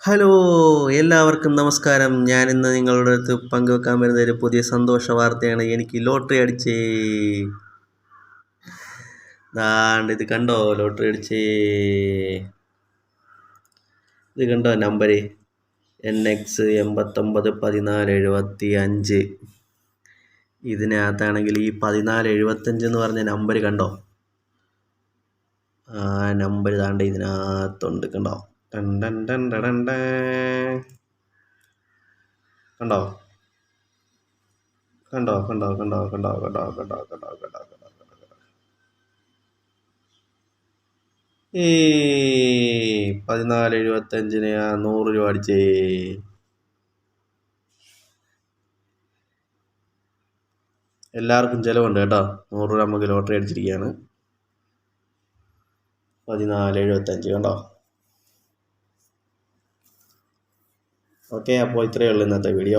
Hello, എല്ലാവർക്കും നമസ്കാരം. ഞാനിന്ന് നിങ്ങളുടെ അടുത്ത് പങ്കുവെക്കാൻ വരുന്ന ഒരു പുതിയ സന്തോഷ വാർത്തയാണ്. എനിക്ക് ലോട്ടറി അടിച്ചേ. ഇത് കണ്ടോ, ലോട്ടറി അടിച്ചേ. ഇത് കണ്ടോ നമ്പർ NX 891475. ഇതിനകത്താണെങ്കിൽ ഈ 1475 എന്ന് പറഞ്ഞ നമ്പർ കണ്ടോ. ആ നമ്പർ താണ്ട് ഇതിനകത്തുണ്ട്. കണ്ടോ കണ്ടോ കണ്ടോ കണ്ടോ കണ്ടോ കണ്ടോ കണ്ടോ കണ്ടോ കണ്ടോ കണ്ടോ കണ്ടോ ഈ 1475 100 രൂപ അടിച്ചേ. എല്ലാവർക്കും ചിലവുണ്ട് കേട്ടോ. 100 രൂപ നമുക്ക് ലോട്ടറി അടിച്ചിരിക്കുകയാണ്. 1475 കണ്ടോ. ഓക്കെ, അപ്പോൾ ഇത്രയേ ഉള്ളൂ ഇന്നത്തെ വീഡിയോ.